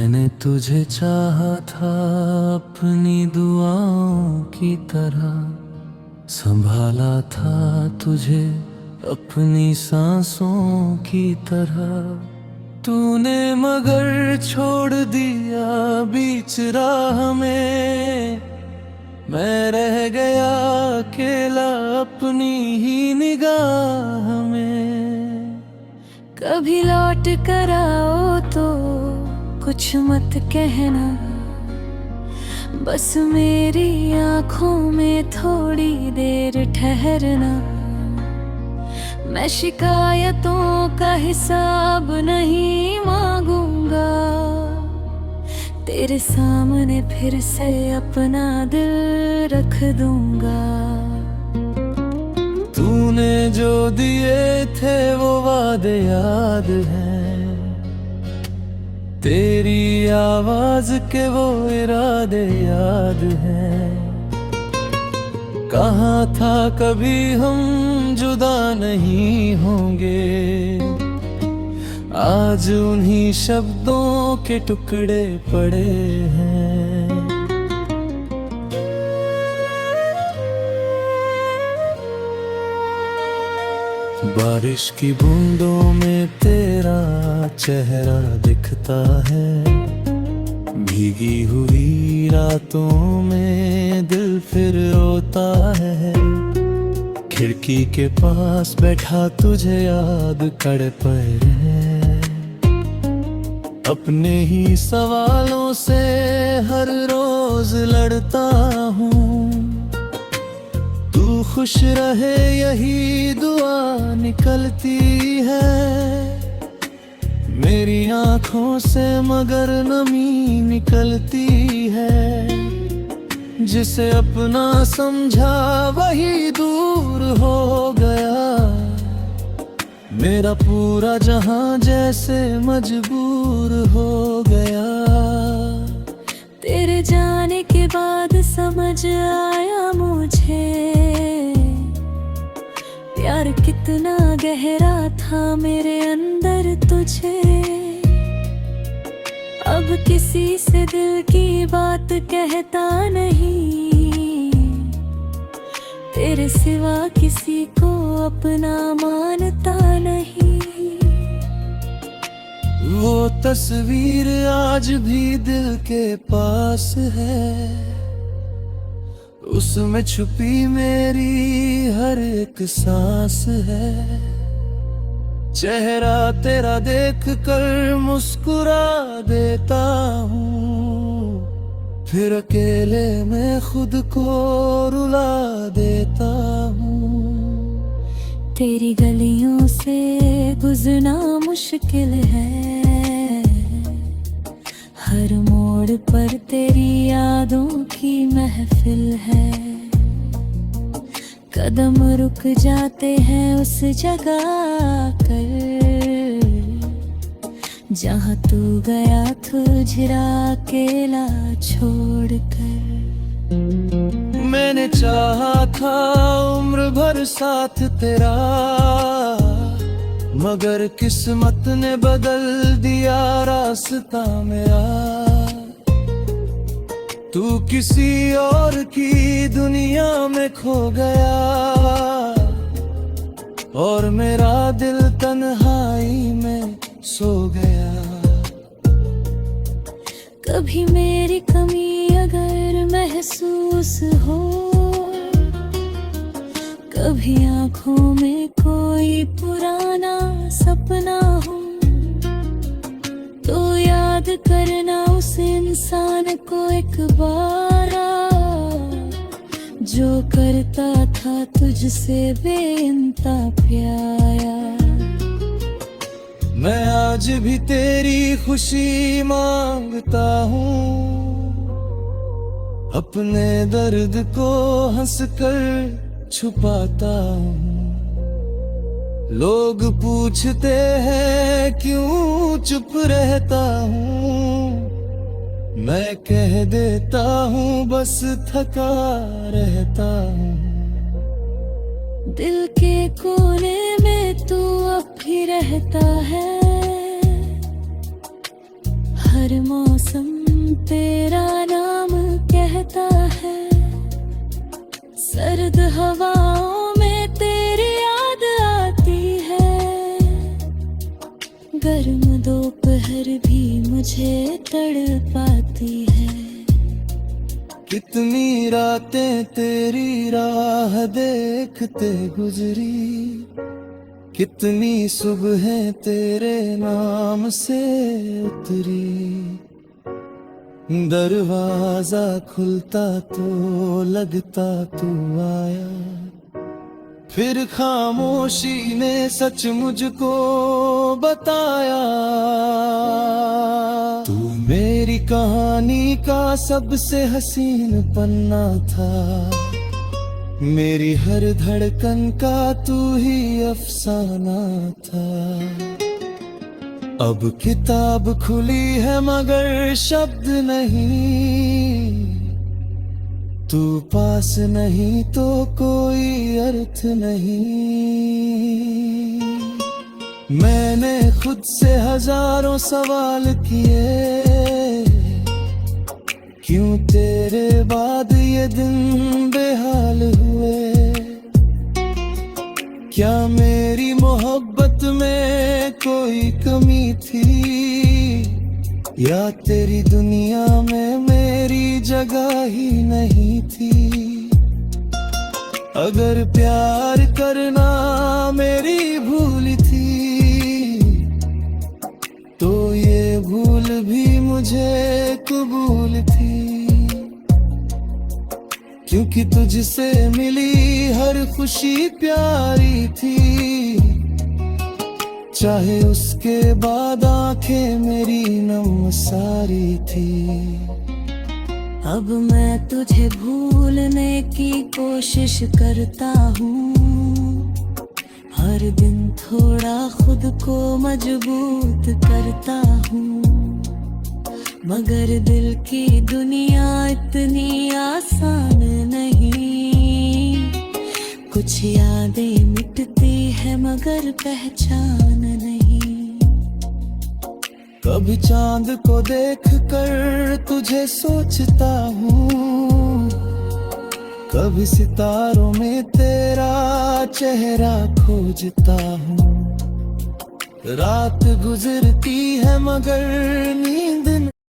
मैंने तुझे चाहा था अपनी दुआओं की तरह, संभाला था तुझे अपनी सांसों की तरह। तूने मगर छोड़ दिया बीच राह में, मैं रह गया अकेला अपनी ही निगाह में। कभी लौट कर आओ तो कुछ मत कहना, बस मेरी आंखों में थोड़ी देर ठहरना। मैं शिकायतों का हिसाब नहीं मांगूंगा, तेरे सामने फिर से अपना दिल रख दूंगा। तूने जो दिए थे वो वादे याद हैं, तेरी आवाज के वो इरादे याद हैं। कहा था कभी हम जुदा नहीं होंगे, आज उन्हीं शब्दों के टुकड़े पड़े हैं। बारिश की बूंदों में तेरा चेहरा दिखता है, भीगी हुई रातों में दिल फिर रोता है। खिड़की के पास बैठा तुझे याद कर पड़े, अपने ही सवालों से हर रोज लड़ता हूँ। तू खुश रहे यही दुआ निकलती है मेरी आँखों से, मगर नमी निकलती है। जिसे अपना समझा वही दूर हो गया, मेरा पूरा जहां जैसे मजबूर हो गया। तेरे जाने के बाद समझ आया मुझे, प्यार कितना गहरा था मेरे अंदर तुझे। अब किसी से दिल की बात कहता नहीं, तेरे सिवा किसी को अपना मानता नहीं। वो तस्वीर आज भी दिल के पास है, उसमें छुपी मेरी हर एक सांस है। चेहरा तेरा देख कर मुस्कुरा देता हूँ, फिर अकेले में खुद को रुला देता हूँ। तेरी गलियों से गुजरना मुश्किल है, हर मोड़ पर तेरी यादों की महफिल है। कदम रुक जाते हैं उस जगह कर, जहाँ तू गया तुझरा अकेला छोड़कर। मैंने चाहा था उम्र भर साथ तेरा, मगर किस्मत ने बदल दिया रास्ता मेरा। तू किसी और की दुनिया में खो गया, और मेरा दिल तन्हाई में सो गया। कभी मेरी कमी अगर महसूस हो, कभी आँखों में कोई पुराना सपना हो, तो याद करना उस इंसान को एक बार, जो करता था तुझसे बेइंता प्यार। मैं आज भी तेरी खुशी मांगता हूँ, अपने दर्द को हंसकर छुपाता हूँ। लोग पूछते हैं क्यों चुप रहता हूँ, मैं कह देता हूँ बस थका रहता हूँ। दिल के कोने में तू अब भी रहता है, हर हर मौसम तेरा नाम कहता है, सर्द हवाओं में तेरी याद आती है, गर्म दोपहर भी मुझे तड़पाती है। कितनी रातें तेरी राह देखते गुजरी, कितनी सुबहें तेरे नाम से उतरी। दरवाजा खुलता तो लगता तू आया, फिर खामोशी ने सच मुझको बताया। तू मेरी कहानी का सबसे हसीन पन्ना था, मेरी हर धड़कन का तू ही अफसाना था। अब किताब खुली है मगर शब्द नहीं, तू पास नहीं तो कोई अर्थ नहीं। मैंने खुद से हजारों सवाल किए, क्यों तेरे बाद ये दिन बेहाल हुए। क्या मेरी मोहब्बत में कोई कमी थी, या तेरी दुनिया में मेरी जगह ही नहीं थी। अगर प्यार करना मेरी भूल थी, तो ये भूल भी मुझे कबूल थी। क्योंकि तुझसे मिली हर खुशी प्यारी थी, चाहे उसके बाद आंखें मेरी नम सारी थी। अब मैं तुझे भूलने की कोशिश करता हूँ, हर दिन थोड़ा खुद को मजबूत करता हूँ, मगर दिल की दुनिया इतनी आसान नहीं। कुछ यादें मिटती है मगर पहचान नहीं। कभी चांद को देख कर तुझे सोचता हूँ, कभी सितारों में तेरा चेहरा खोजता हूँ। रात गुजरती है मगर नींद